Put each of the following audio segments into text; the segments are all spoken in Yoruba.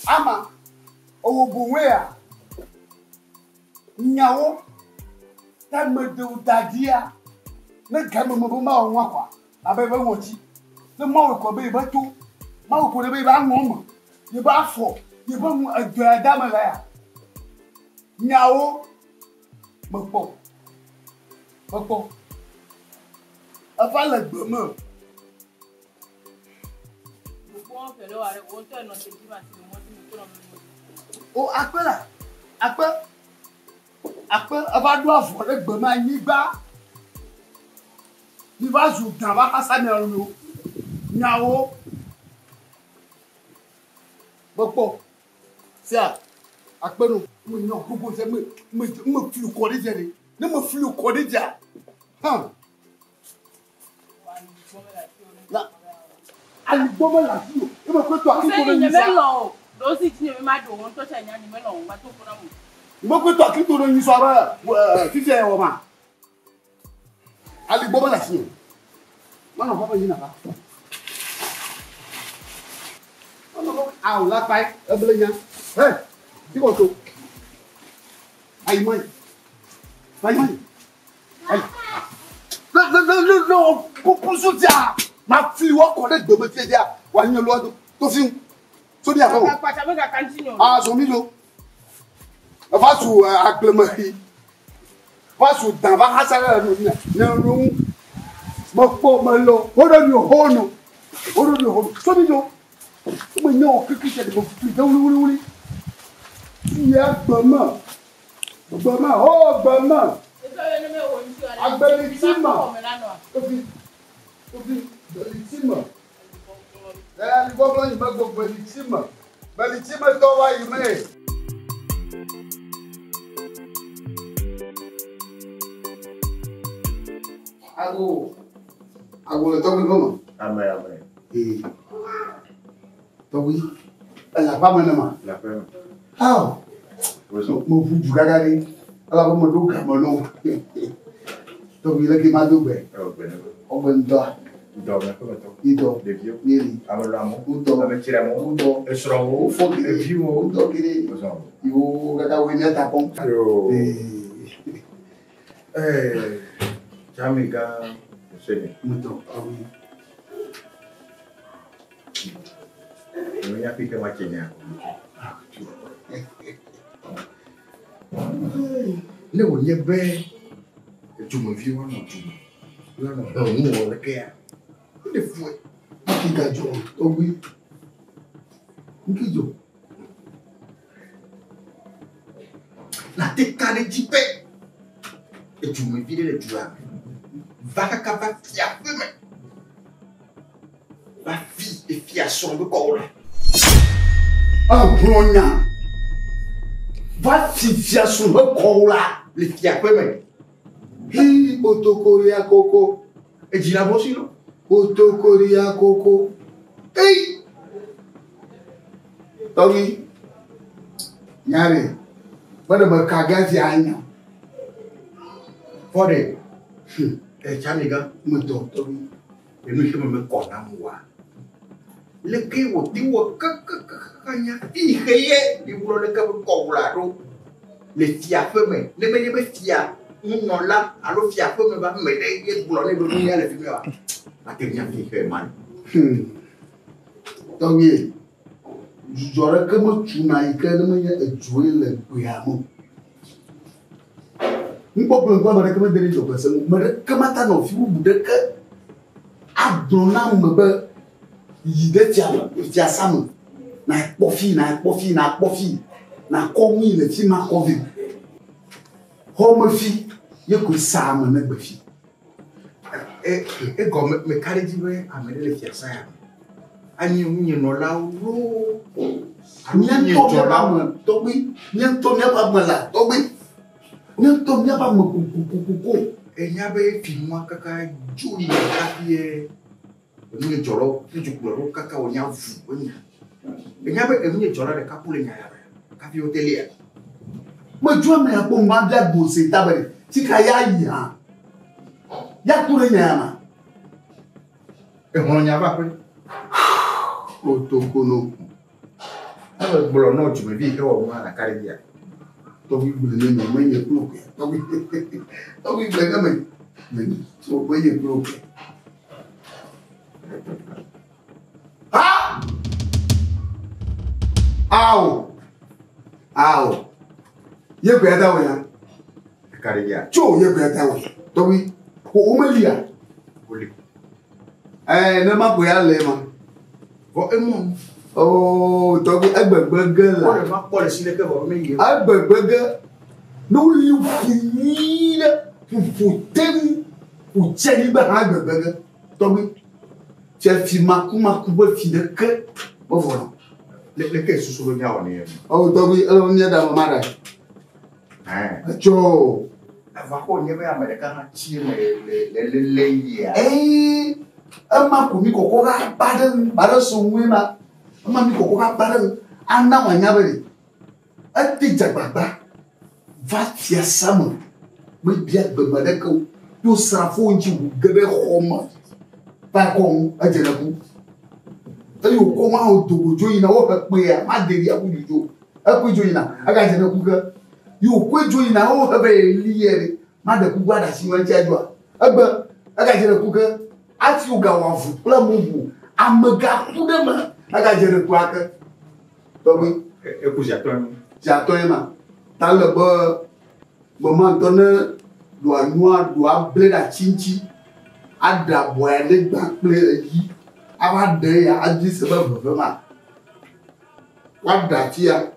Ama Obuwea Nyawo that made the Dadia, the Kamabuma Waka, a baby watching. The Morocco baby, but two Morocco baby, one woman. You bath for you bum a Damalaya Nyawo Mopo Mopo a valid Burma. Oh, Aquila, Aqua, about dwarf for the Burma Niba. You was you never has an now. Bopo, sir, Aquino, we know who was a few cordially, no few cordial. Huh? And woman like you, you were good talking to the mellow. Those each near my door, one touch and mellow, but you were good talking to the Nisara, teacher, woman. I'll be woman like you. One of what you know. I'll laugh by a billion. Hey, you go to. I money. My money. No, go ma fi wo ko le gbe ti dia wa ni lo to fi so dia ko ah so mi lo va su aglemari va su dan va hasara no ni na ro mo po mo lo o do ni ho so mi lo mo ni o kiki se de mo fi do wuri ya gbama o gbama agbeli ti ma o fi Belitima. And go on, you go Belitima. Belitima, go why you may. I go talk with Mama. Amen. Oui. La femme, la femme. How? Mon fou du gagari. Alors, mon dos, mon nom. Donc, il a qui m'a doublé. Oh, ben, toi. Ito, Nili, Abramo, Uto, Ametiramo, Uto, Esromo, Fogi, Vimo, Uto, Kiri, you got a winner tapon. Jamiga, Muto, you have picked a machine. No, you're bad. To move you or not to. You are not more care. The foot. Kigajo, Obi. Kijo. La teka de jipe. Et tu me vides le doigt. Va capable fier femme. Va fille et fiation de corps. Ah, bronya. Va fille fiation de corps là. Les fier femme. Hi, otokoria koko. Et dis la bosse, non? Otokoria koko. Hey! Togi. Nyare. Bada ba kagati anya. Fode. Chamiga, muto. Togi. Et nous sommes même kona moi. Le ki wo ti wo kanya. Iheye. Di bulo le ka ko la ro. Le fia femme. Le me fia. Non là, alors il y a peu me va me dire boulonner de nous y aller filmer. La dernière fille fait mal. Donc j'aurais que moi tu n'as que de me jouer le piano. Nous pouvons pas me recommander les choses. Mais comment t'as non fille ou de que adonna me be yide tia sam na kofi na komi le fi ma kofi. Home fi ye ko sam na gbafi e go me carry jiwe amele le fiasa ya ani unye no la ro ani to ba mo to bi ni to me ba mo la to bi ni to me ba mo ku Et il y avait filmé caca, Johnny, Capier, ni Jolo, ni Jukuro, caca, on y a vu. Il y avait un Jolo de Capoulin, Capi hôtelier. Moi, tu vois, mais un bon mandat bossé, tabac, si Kayaï, hein. Y'a tout le monde. Et on y a pas pris. Otokono. Alors, bon, non, tu me dis, oh, moi, la carrière. Donc, vous voulez me mener plus. Donc, vous voulez me mener. Vous voyez plus. Ah! Aou! Aou! Y'a quoi d'ailleurs? Carrière. Cho, y'a quoi d'ailleurs? Donc, oui. Pour me lire. Ne m'a pas y aller, man. Bon, et mon. Oh, donc, burger là. On ne m'a pas laissé que vous m'ayez. Burger. Nous lui finir pour thème pour tirer un burger. Donc, tu as filmé comment couper fidèle que. Bon, voilà. Les caisses sont le gars, on est. Oh, donc, on est dans le mariage. Hein? Cho. Avant qu'on y avait américain, les. Eh, un ma pour mi kokora badan sonwe ma. Un ma mi kokora badan. Anna wa nyabere. Un ti jagbagba. Va fier ça moi. Mais bien bebade ko. Yo srafo nji wu gebe khoma. Ba ko a jere ku. E yo ko ma o dogo joyina o pe ya ma deri abu jo. E ku joyina aga jere ku ga. Yo ku joyina o be liere. Ma de ku gwada si wan ti ajo. Agba aga jere ku ga. Ati uga wafu kula mubu amega kudema aga jere ku aka. Donc écoute, j'attends ma. Dans le bas moment doit noir doit blé la chinchi ada boyale gba blé yi ava de ya adi se ba vraiment wada tia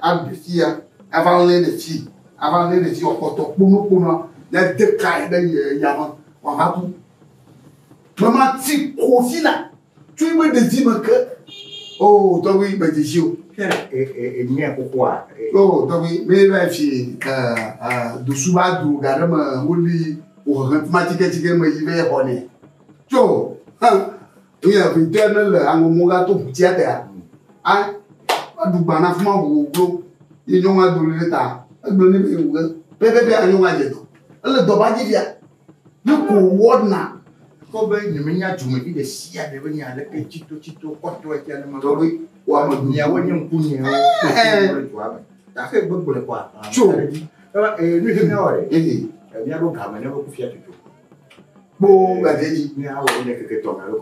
abisia avant les filles okoto pono ya de kai de ya ma wa hapu maman ti kofina tu me de dire que oh toi oui ben jio et bien pourquoi? Oh donc oui mais va fi du suba du garama woli o matematique tike me yibe hone jo il y a internal angomoga to tiata ah du bana fuma wo glo yi nyonga do leta agbo ni be wo pepe anyonga je to le do ba jia ni ko wodna ko be ni menya jume ide sia de benya le ke chito koto e tiana ma donc oui wa ma du ya wonye mkunye o ta ke gbogbo le kwa jo ni he na ore mi ado ga me ne ko fia tutu bo ga deji ni awo ne ke to na lo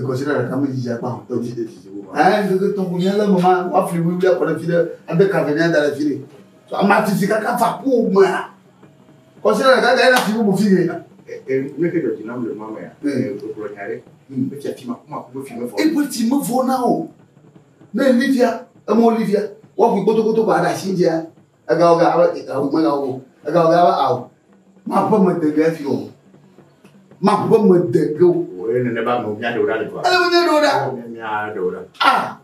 consider ka me ji ja pa to ji de ji bo de to kunya la mama wa fri wi ya ko na fide abe ka venia da la fide so amatifika ka fa ku ma consider ka ga na fi bo fide ne ke do dinam le mama ya ko nyare be tia tima kuma ko fi me fo e po ti mo fo na o na Olivia mo Olivia wo fi gotogoto ba da shinja aga aba ma ga o aga aba aw ma pa mo de ga fi o ma pa mo de go o ne ba mo nya do da le ko mo nya do da nya do da ah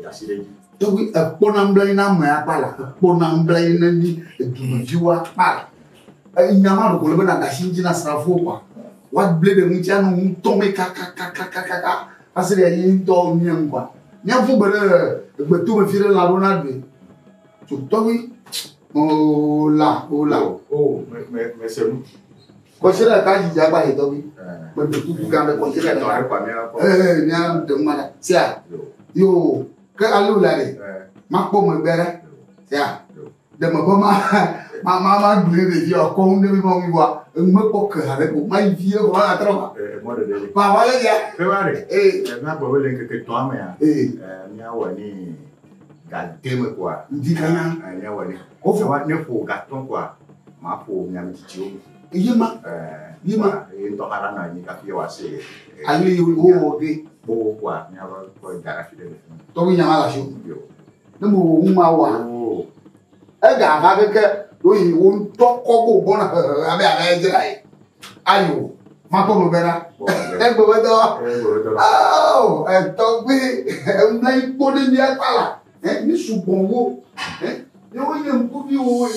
da si de to wi e pona mbla ina mo ya pala pona mbla ina ni e du jiwa pala nyama ro ko le na da shinji na srafo kwa what blade mu tia no tome kaka asere yi to nyangwa nyafu bere gbetu me fire la Ronaldo to towi o la mais c'est nous ko sira ka ji jagba he towi gbetu ku ga me ko sira da kwa me ko nya de mara sia yo ka alu la de ma po mo gbere sia de mo ma gbere de yo ko nde mi mo mi wa me ko ka re ko mai vie ko na tro mo de de pa wale ya pe wale na bo le ke to ama ya mi awo ni ga teme kwa ndi kana ni awo ni ko fo wa ne fo ga ton kwa ma fo nya mi ti o yima to hara na ni ka fi wa se ali o de bo kwa ni awo ko ga fi de to wi nya mala sho ne mo ma wa e ga ga ke do yi won to ko go bona abe ara e jira ayo ma ko mo bera e gbo do oh e to gbe e nla ipo de ni apala ni sugbon wo ni o ye nku bi wo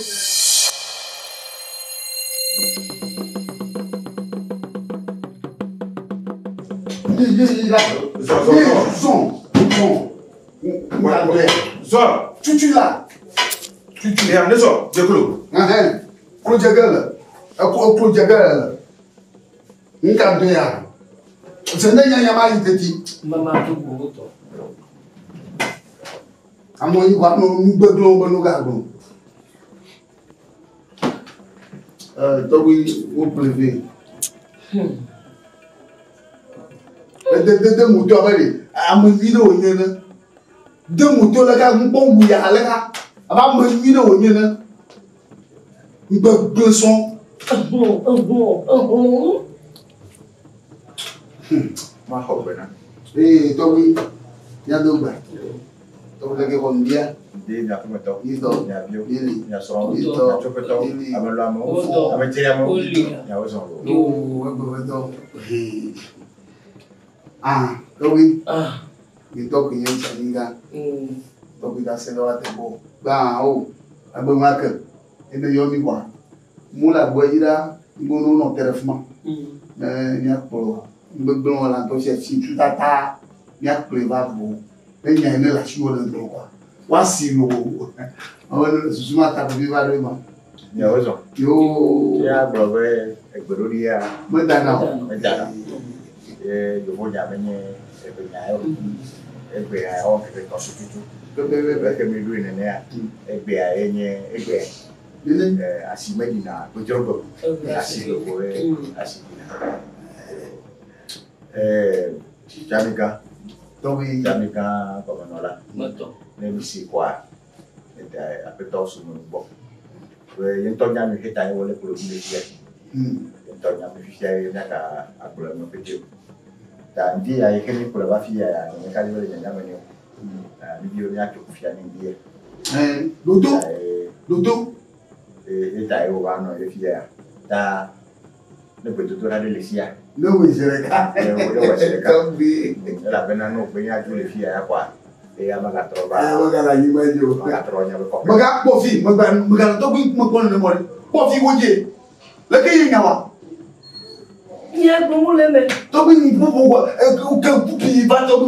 Tu là. Tu es en eso, de clou. Clou jagal. Clou jagal. Nka do ya. Sende nya ma yiteti. Mama to go to. Amo yi kwa no gbeglo bo no ga go. To we wo privé. De moto abali. Amo video onye na. De moto la ga ngbo wu ya la ga. Aba mo video onye na. Gbeglo son. Ma hobe na. To we ya do gba. To le ke kon dia. Dia nya kuma to. Ito. Nya bio. Ili. Nya so. Ito. Nya chopeto. Amelo amo. Ameche amo. Nya oso. Yo, to we. Ito ko yin saninga. To we da se lo ate bo. Ba o. Abo ngaka. Ene yo mi kwa. Mula bo ira ngono no telefon. Nya ko gbegbe wala to se si tutata. Nya ko va bo. Enya ene la shi wala ndo kwa. Wasi lo. Awon susuma ta bi ba do ma. Nya oso. Yo. Ya brother, egberoria. Medana. Yo voy a venir egbe a o ke to sututu. Bebe ke mi lu ni na egbe a enye egbe. Asimedina ojorgo. Asilo ko asimedina. Jamika. Tobi Jamika komanola. Moto. Ne mi si kwa. Apeto su mo bo. We yento nya mi heta e wole pro mi dia. Yento nya mi fia nya ka agbo mo pejo. Ta ndi ya yekeni pro ba fia ya ni ka le nya nya menyo. Ni bio nya to fia ni dia. Dodo. Eta e o ba no e fia. Ta ne peto to na de lesia. No we jere ka. Tobi. La bena no pe nya ju le fia ya kwa. E ya maga troba. Maga la yi majo. Maga tronya be ko. Maga pofi, maga to bi mo kono ne mo. Pofi woje. Le ke yi nyawa. Ya gumu le me. To bi ni bubu wa o ke pupi ba to bi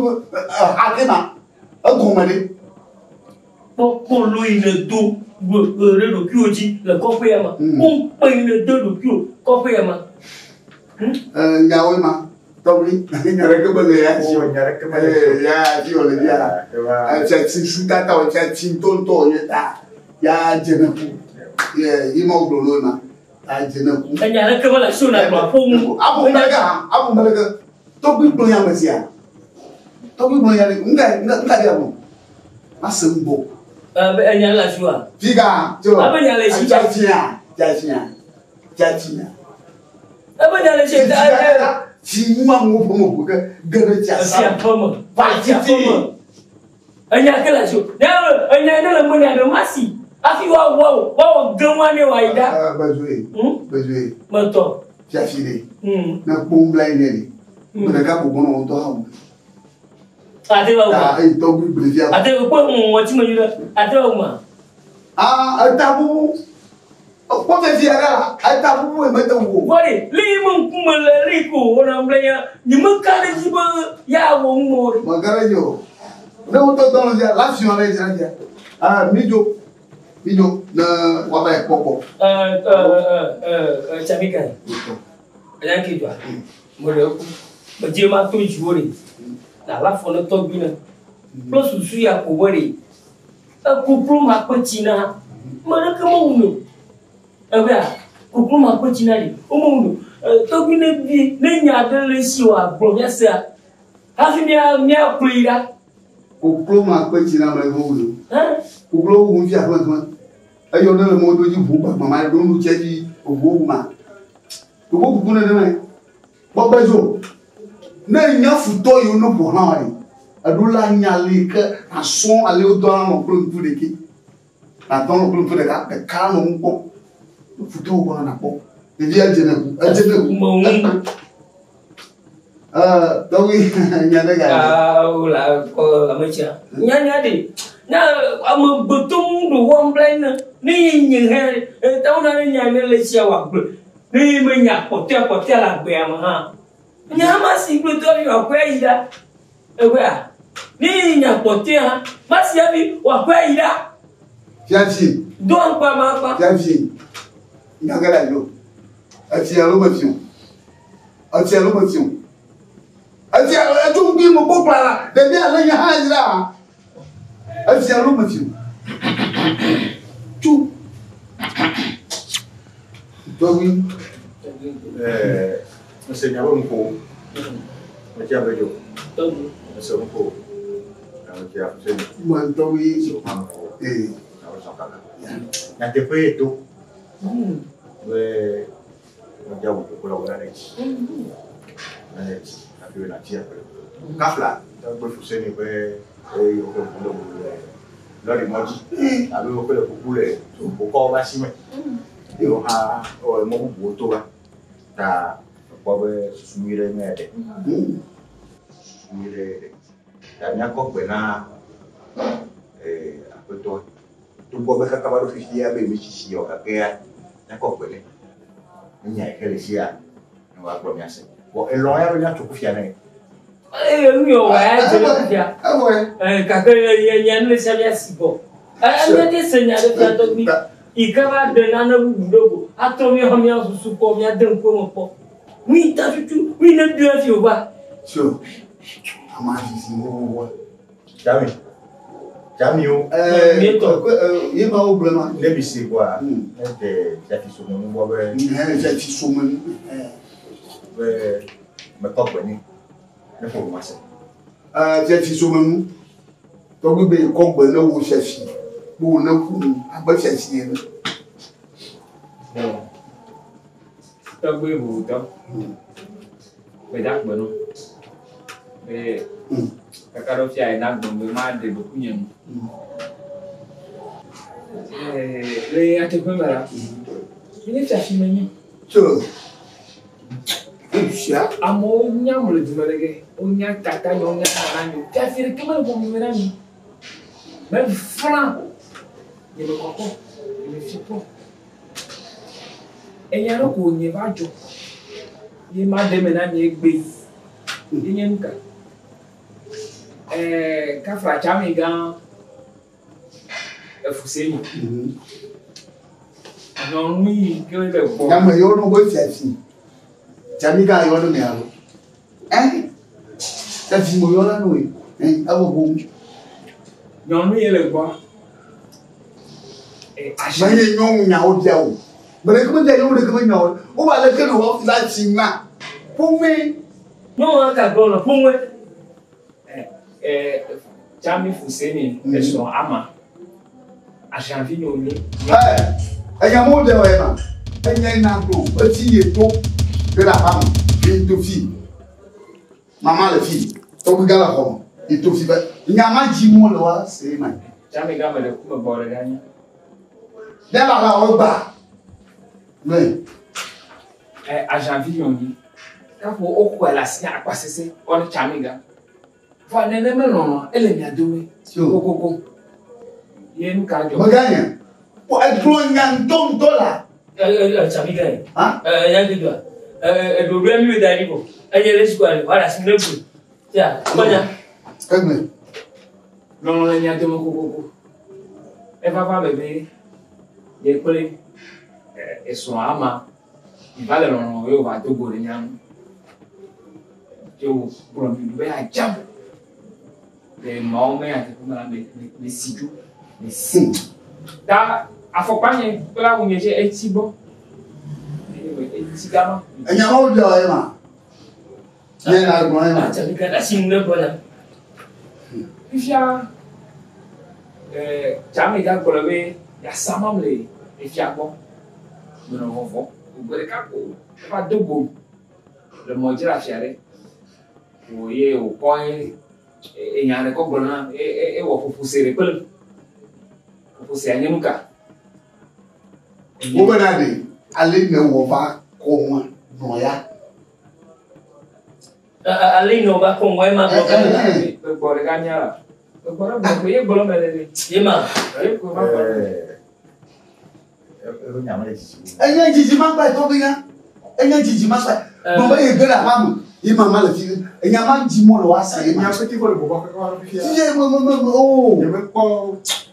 akema. Agomade. Poko lo ine do re lo ki oji le ko pe ma. O pe ine do lo ki o ko pe ma. Nyawe ma. Tobi nyare ke bele ya. Nyare ke bele. Ya ti ole dia. Cha ti suta ta o cha ti tonto yeta. Ya jenaku. Ye imo glolo ma. A jenaku. Nyare ke bele shona ba fun. Abu malaga. Tobi gbo ya mesia. Tobi gbo ya ni nga dia mo. Asembo. Nyare la shua. Figa, jo. Aba nyare shi. Jatia. Aba nyare shi ta. Si moi mon pomo que garaja sa pomo pa ti pomo anya kala so na anya na mo na do masi afi wa ganwa ne wa ida bazwe moto jafile na bombla ne ni na ka ko bono to ha ate wa e to bi brevia ate ko mo ti mo yira ate wa ma atabu ko fe fi ara atabu e meta wo bori li mun kumala riko wona mlanya ni makale jiba ya wo mo magarajo ne wo to don ja la fi on le ja mijo na wa ba popo chamika ya ki jwa mo le ku ba je ma to jure na la fo no to bi na plus su ya ko bori ku pro ma ko china mara ka mo no abia ku ma ko china ni o mo no to bi ne bi ne nya de le si wa bro ya se ha fi mi a kuira ku pro ma ko china ma mo no ku pro wo fi akon ayo na le mo do ji bu ba mama do nu che ji owo ma to bo ku na de me bo ba jo na nya futo yo no bo na ri adula nya le ke ason ale o do an ko ntu de ki na ton ko ntu de ka no mo futo wo na po de dia jena ku mo Tobi nya de ga la ko amacha nya de na am betung do won plan ni nyi he taw na nya ne le sia wa Ni me nya potia la gbe am ha. Nya ma si gbe to bi wa kwa ida. Ewe a. Ni nya potia ma si abi wa kwa ida. Fianchi. Don pa ma pa. Fianchi. Ngagala yo. Ati alo mafio. Ati alo mafio. Ati alo bi mo ko plala. De bi ala nya hajira. Ati alo mafio. Tu. Togi. Monsieur Nyabonko. Monsieur Abejo. Togi. Monsieur Mko. Monsieur Afuseni. Mantogi. Somanko. Na depois tu. We Mjabu kukula next. Next. Apiwe na tia pale. Kafla. Tabo Afuseni we yoko kulo lori moji. Abi okole kukule. So boko basime. Yo ha o mo buto ba. Ta bobe sumire ngede. Sumire. Ta nyako kwena apeto. Tu bobe kakabaro fisia be michi yo kakea. Nyako kwene. Nya ekelisia. No agbo miase. Bo eloya ro nya tukufia na. Yo wa ya. Kakele nya ne sabia sibo. Anya de senya de tanto bi. Ikaba de nana budogo. Atomi homia susu ko mi adan ko mo po. Mi ta tutu, mi na dua fi oba. Sure. Amadi si mo. Jami o. Ye ma o blema. Let me see quoi. Jati somo mo be. Jati somo. Be me papa ni. Ne fo ma se. Jati somo. To bi be ko gbe na wo shefi. Bo na ku agba shefi ni. Tao bơi vụ tao về đắc bữa nó về các đôi trai đang cùng với mai để được nhận về ăn thịt với bà ini chả xin mấy Sure. Siap. Amo nya mulai cuma lagi nya kata nya mana chả phải cái mà bom mình ăn bên Franc nhưng mà có nhưng mà chip Enya no ko nye bajo. Ye ma de me na nye gbe. Nye nka. Ka fra chami gan Afuseni. Non mi ke le bo. Ya me yo no go fiafi. Chami ga yo no me alo. Ta fi mo yo la no e. Abo bo. Non mi le bo. Ma ye nyong nya o dia o. Bere ko de yo de ko nyawo o ba le ke no wa la chima pume No ka go no pume Chami Fuseni son ama a janvier no ni ya mo de o e ma enya na go o ti ye to de la femme bin to fi mama le fi to bi gala ko e to fi ba nya ma ji mo le wa se ma Chami ga me le ku me bo re ganya de la o ba oui. À janvier, on dit. Quand on voit la signe à quoi c'est, on est chamiga. Faut ne même non, elle est bien douée. Coco. Il y a une carte. Magagne. Pour être plongé dans $. Chamiga. Hein? Y'a que toi. Le problème est d'aller. Elle est l'espoir. Voilà, c'est le coup. Tiens, comment ça? Comme Non, il y a de mon coco. Elle va pas bébé. Il est collé. Et son ama, il va le long, il va tout bourrer. Tu vois, il va à jam. Les morts, les sidous, les signes. Là, à faut pas y là où il y a un petit bon. Un petit gamin. Il y a un autre là. Il y a un autre là. Tu as vu que la signe de bon. Puis il y a. Jamais gars pour le il y a ça même les fiables. Nous n'avons pas. Vous voyez qu'il pas de bon. Le manger la fière. Vous voyez au point et il y a un écho blanc et on peut pousser les pelles. On peut pousser à Nyemuka. Vous venez aller ne va comment noya. Aller ne va comment ma Eh. Le bord gagnera. Le bord vous voyez blanc mais Yema. Nyama le Enya jiji ma gba to bi gan. Et il dit massa. Bon bah il la femme. Il m'a mal fait. Et il y a mal dit moi le wasa. Il y a petit peu le bobo que on fait. Oh. Il veut pas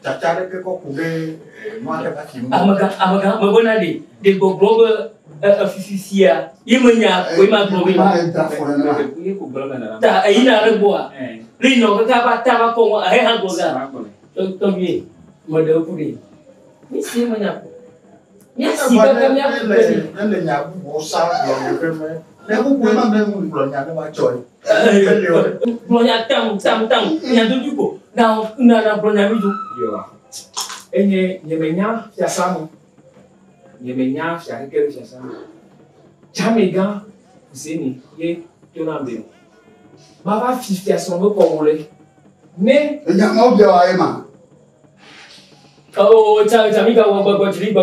tacare que ko couper moi le pas film. Amaga mabona de bobo fifisia. Yemanya ko ma bobo ma. Ta ina reboa. Lino ka ba ko ai ha goga. To bi mo de pudi. Ni si manya. Ni si ba ka nya pudi. Nên là nhà bố sao rồi cái mấy. Nếu bố quên mà nên một nhà nó mà trời. Blonya tam nya do juko. Na blonya mi ju. Yo. Enye nyemenya ya samu. Nyemenya ya kekere ya samu. Chamega usini ye tona mbele. Baba 50 asombe ko wole. Ne nya mo bia wa ema. Oh, chamega wa jiri ba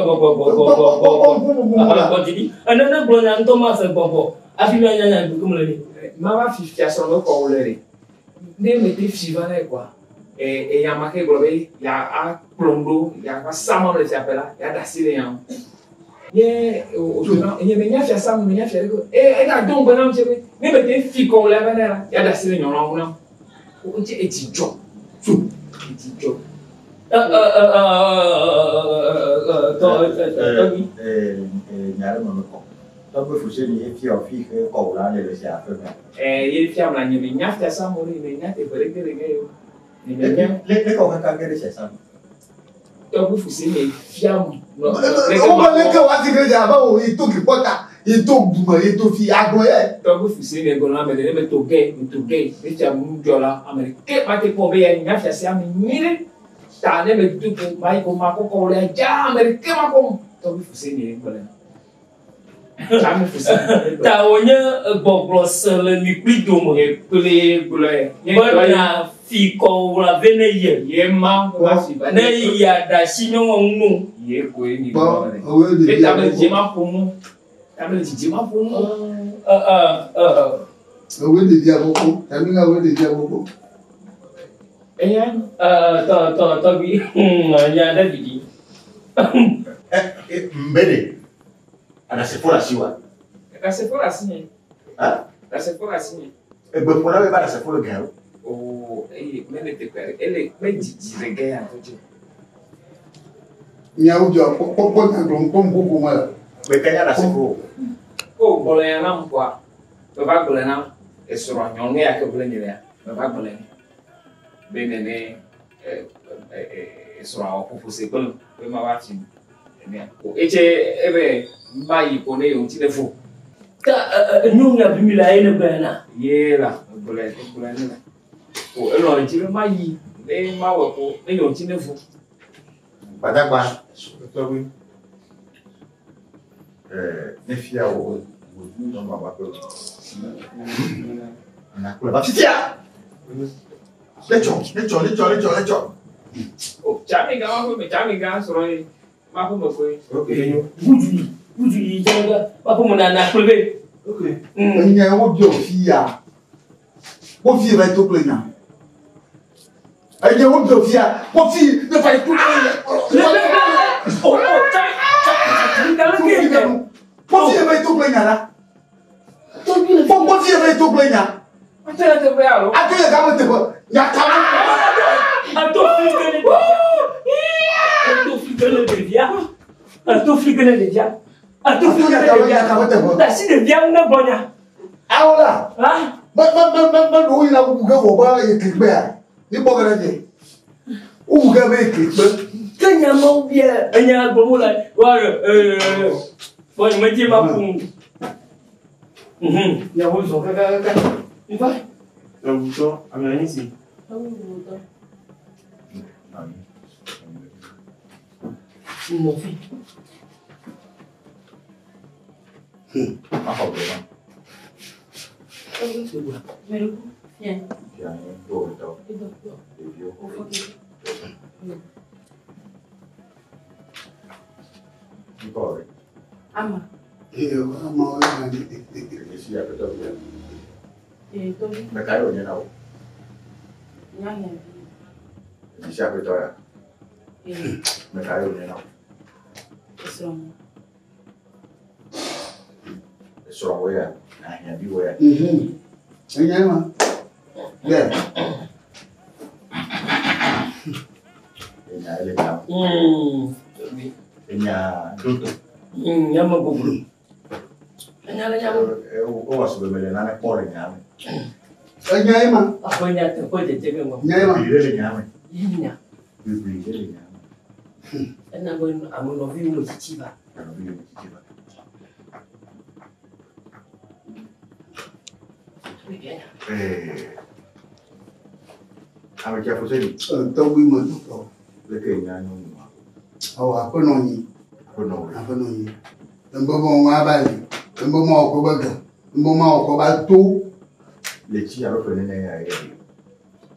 jiri. Anana blonya ntoma se bobo. Afina nya du kumleni. Baba 50 asombe ko wole. Ne mete fivana quoi. Et ya marqué globe ya a plondo ya kwa sama le chapela ya dasile ya ye o tuna ye menya fia sama menya fia ko e ga don bana mchebe ne bete fi ko le bana ya dasile nyona una o nche etijo etijo Nhà nó có tôi mới phụ sinh như phiêu phi cái cổ lá này là xả thôi mà ye fiam la nye menya fia sama ni menya te pere ke ngeyo ni menya lấy cổ cái cái xả xong to bu fu se ni fiam no O ba le ka wa ti ke ja ba o ito ki pota. Ito duma ito fi agbo e. to bu fu se ni gona me ne me to ge me cha mu jola amerike ma te po be ya nya fia se ami mire ta ne me tu ko mai ko ma ko le ja amerike ma ko to bu fu se ni gona ta me fu se Ta wonya boblo sele ni plido mo. ple Bana fi ko la vene ye. ye ma fi ba Ne ya da shinyo ngunu. ye ko ni Ba ba o we de. e ta me je ma po mu ta me je ma po mu O we de dia boko. Ta mi ga we de dia boko. eyan To bi nya da bidi. mbele ana se fora siwa ka se fora sinye ah ka se fora sinye e be fora be ba se fora garo o mene te kwere ele me jijire ge ya toje Nya u jo po na don po mbo ma la. be kanya na se fora o bole ya na mkwa to ba bole na esoro nyonge ya ke bole nyele ya to ba bole be ne esoro ko fu se bole be ma wa ti ne o eche ebe ba yi ko ne yo ti le fu Ta nyunga bimila ene bana. yela bole ne o elo ti ma yi le ma wo ko ne yo ti le fu badagba ne fia o no ma ba ko na ko ba fitia lecho o chami ga ma me chami ga so ro ma ko mo ko okay Buju jaga apa mona na kulbe. Okay. Nya wo bi o fi ya. Wo fi ba to plena. Nya wo bi o fi ya. Wo fi ne fa to plena. Oh, Wo fi ba to plena la. Wo fi ba to plena. Atela te vealo. Atele ga mo te ko. Ya ka mo. Ato fliquene de dia. Da si de dia una bonya. Aola. Ah, Ba do ina ku ga wo ba ye kigbe a. Ni bo ga de. U ga be kigbe. kanya mau dia hanya bermula. Wah, boleh macam apa? Ya boleh so kakak. Apa? Ya betul, ambil ini sih. Mofi. Apa problem? Meru. Ya. Yang itu Itu. video. Nicole, Ama. Ama wa ni. isi apa tu dia? Itu. Mereka itu dia tahu. Nyanya. Isi apa tu ya? Mereka itu dia tahu. Islam. Strong way, nah, be way. Enye ma. Yeah. Enya ele na. Enya tutu. Nyama bubulu. Enya la nyama. O wasu bemele na pole nyama. Enye ma. Apa nya te ko de tege mo. Enye ma. Ile nyama. Yinya. Ile nyama. Ena bo amono vi mo chichiba. Ame kia fuseni. Tobi mo to. Leke nyano. Oh, akono ni. Akono. Akono ni. Mbo mo wa bali. Mbo mo ko baga. Mbo mo ko ba to. Le chi alo fene na ya ya.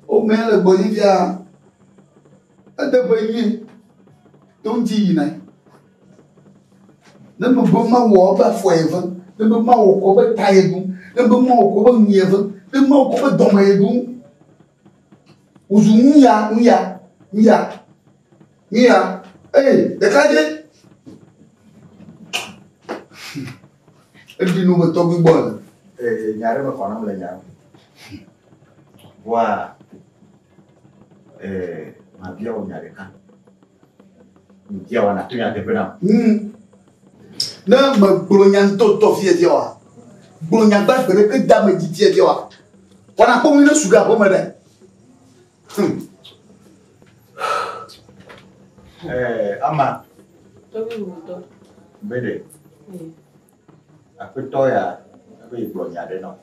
O mele Bolivia. Ade boyi. Don't ji na. Nembo ma wo ba forever. Nembo ma wo ko ba tayedu. Nembo ma wo ko ba nyeva. Nembo ma wo ko ba domayedu. Uzunya. Hey, the kaje. Ebi no be talking ball. Nyare me kona mle nyare. Wa mabia o nyare kan. Ntia wana tunya de bena. Na ma blonyan to fie dia wa. Blonyan ba bere ke da ma jitie dia wa. Wana ko mi no suga ko mede. Ama Tobi wuto. bede. Apito ya abe blonya de no.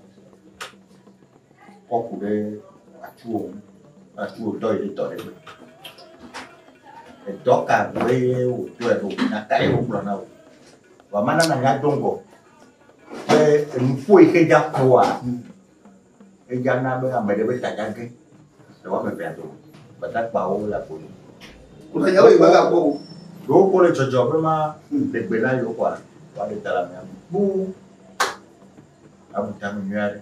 Koku de atu do ile to de. Doka we o to e do na kai o blona o. Wa mana na nya dongo. Mfu ike ja kwa. E ja na be amede be ta janke. Do wa me pe ado. Batak bawo la poli. Kuna yawe baga ko. Do ko le jojo vraiment de gbela yo kwa. Wa de tala mi bu. Abu tamu nyare.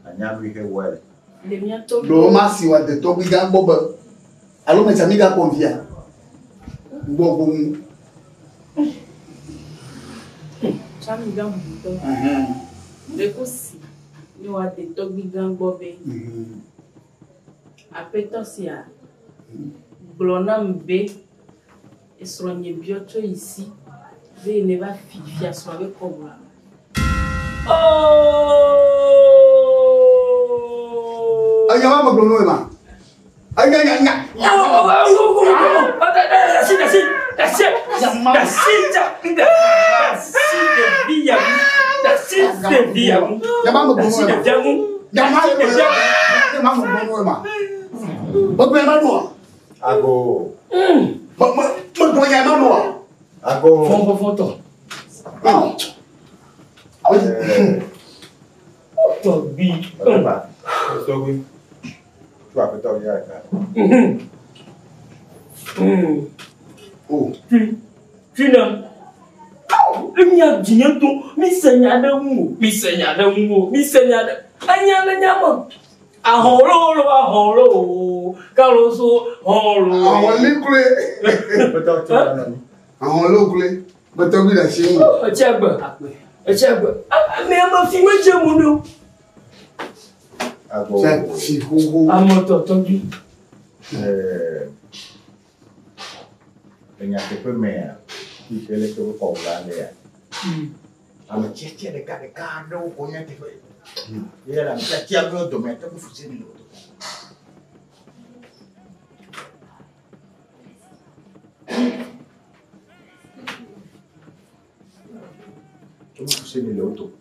Anyamu ike wele. Le mia tobi. Lo ma si wa de to bi ga gbo ba. Alo me chami ga konfia. Gbo Chami ga wuto. Le ko si. Ni wa de tobi ga gbo be. Apeto si a. Blona mbe. Esronye bioto ici. Ve ne va fifia so avec kobla. Anya ma blono ma. Anya. Oh, Trina. Nya jinyanto mi senya da mu. Anya la nyama. Ahoro. Kaloso horo. Awon likule. Awon lokule. Beto bi da se mu. Echegbe. Me ma fi meje mu no. Ago. Si huhu. Amoto tobi. Enya te pe mea. Ikele ke ko la le. Ama cheche de ka do ko nya te pe. Era mta tia go do me te bu fusini lo. Tu fusini lo to.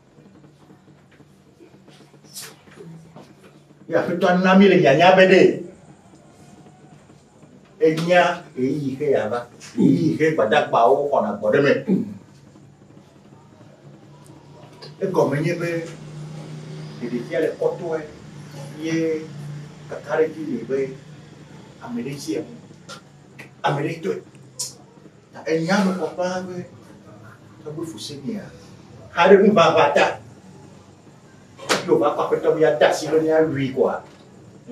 Ya pe to na mi le nya bede. Enya ke ya ba. Ke badak bawo ko na ko de me. E come nye be di kia le koto ye kakare ki be Americia. Amerito. Ta enya no papa be ta bu fusenia. Hare ni baba ta. Lo ba pa peto ya ta si lo ni a lui kwa.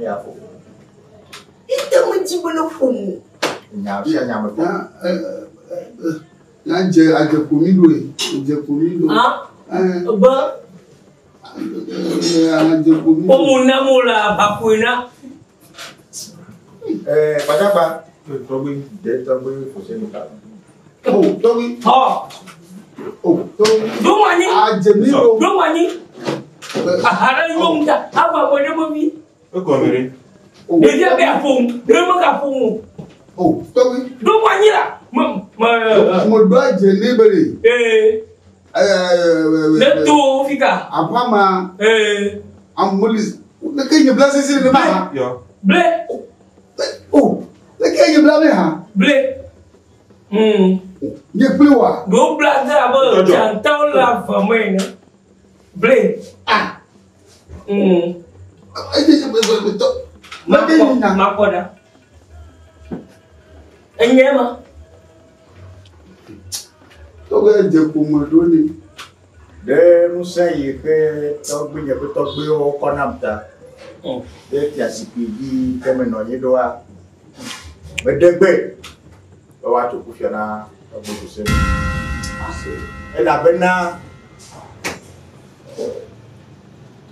Ya fo. Ita mo ji bolo fomu. Nya nya mo. Na je ajekunilo. Ah. Ba. Omunamula bakuina. Padaba. Tobi, de tobi foseni ka. Oh, tobi. Oh. Oh, tobi. Domani. Ajemiro. Domani. Ahara yomda. Aba wole mobi. O komere. Deja be afun. Demo ka fun. Oh, tobi. Domani la. Mo do ajenibere. Neto fika. Apama. Amulis. Le kenye blase si ne ba. Yo. Ble. Oh, le kenye blase ha. Ble. Ye plewa. Do blaza ba jantaw la famene. Ble. Ah. Makoda. Enyema. Tobe je kumodoni. De musa yi ke togbe je ko togbe o konamta. De ti asipigi kemeno yidoa. Medegbe. O wa to kufiana ogbo se. E la bena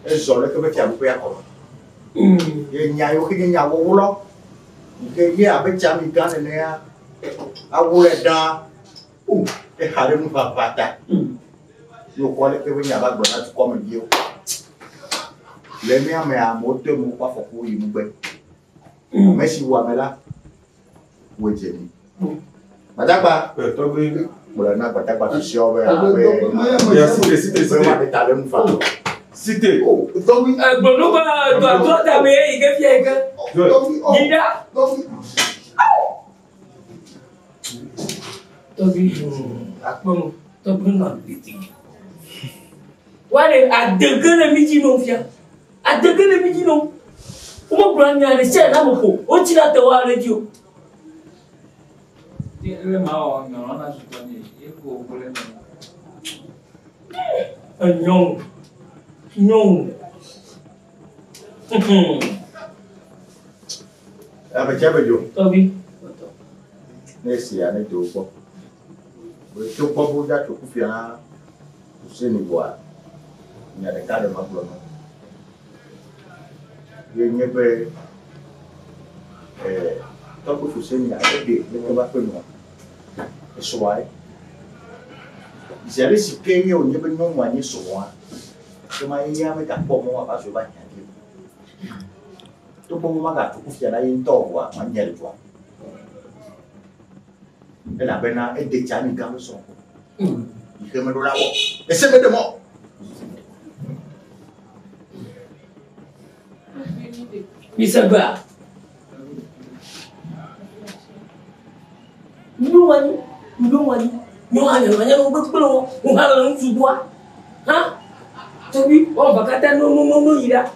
ezole ke be ti abu ya ko. Ye nya yo ki nya wo wulo. Ke ye abecha mi kan ne ya. Awu eda. E hare mu papata. Yo ko le ke be nya ba gbo na ti ko mi o. Le mi ame amote mu pa foku yi mu gbe. Me si wa mela. Wo je ni. Badagba. Tobi. Mo na badagba fi se owe Ya cité. Ma de tale mu fa. Cité. Oh, tobi. Gbonu ba do ta me ike fi ike. Gida. Tobi. Akpon. Tobi na biti. Wale adegele miji no fia. Adegele miji no. Omo brand ya re se na mo ko. O ti la te wa radio. Ele mal não na Japônia e o problema. Nyong. Abecha bejo. Tobi. Nesi ya ne to po. Bo to po bo ja to kufia useni boa. Nya de kare mabulo no. Ye nyebe to ko useni ya de ko ba pe no. Soai. Zere si kenye o nyebe no mwanye soa. To ma ya me ka po mo ba so ba nya. To bo ma ga to kufia na yin to wa ma nya le to. Elle a bien aidé Tchani Garçon. Il fait me là-haut. Et c'est de moi. Bisaba. Ndumani. Nyo anya no gbekpelo. O ha lo nsudwa. Ha? Tobi, o bakata no ira.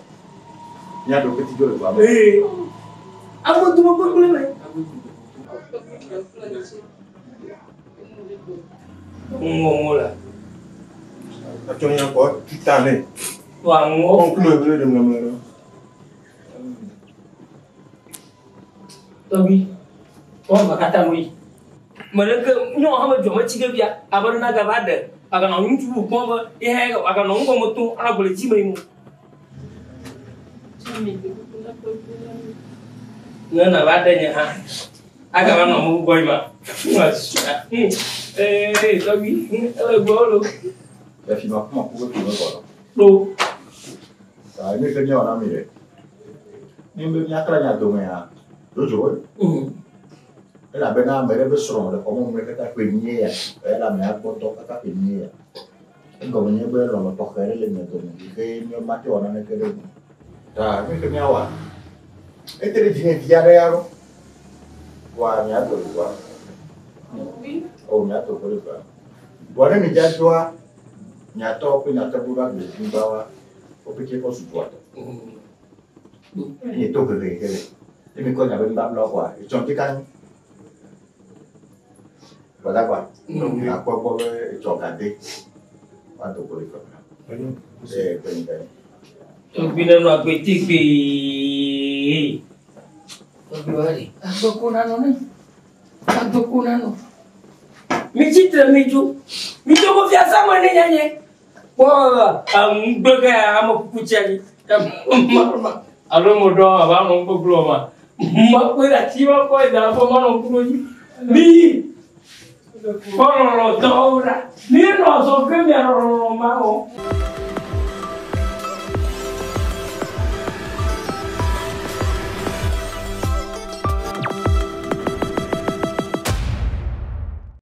Ya do petit jole ba. Amo tu mo gbekpelo me. Ngomola. Atonya ko kitane. Wa ngo. On kulo bele dem lamara. Tobi. O bakata moi. Malaka nyo ha ma joma chiga bia. Abar na gaba da. Aga na ntu bu ko ba. E ha ga aga no ngo moto ala bole chi mai mu. Na ba da nya ha. Aga ba no mu boy ma. Tobi. Bolo. Ya fi ma kuma ko ko ko. Do. Ah, ni ke nya na mi re. Ni be nya kra nya do me ya. Do jo. Elle a bien amené le son, le comment me fait appeler. Elle a mis un poteau à appeler. Et comme il y a bien le porteur, elle est maintenant. Il fait une matin on a mis que le. Ah, mais que bien ouais. Et tu le dis bien derrière. Ouais, il y a tout quoi. Oh, il y a tout pour le faire. Voilà, mais déjà toi, il y a tout pour notre boulot de Zimbabwe. Au petit poste de toi. Il est tout que les. Et mais quand il y avait une bable là quoi, ils sont des canons. Voilà quoi. À quoi pour tu regarder. Pas de pour les faire. C'est bien. Tobi na no apeti pe. Tobi wali. Adokuna no. Mi chitra mi ju. Mi to mo fia sa mo ne nyanye. Wah, bega ama kucari. Alo modo aba no ngoglo ma. Ma ko da tiwa ko da bo ma no kulo ni. Ni. Ko no do ora. Ni no so ke mi ro ma o.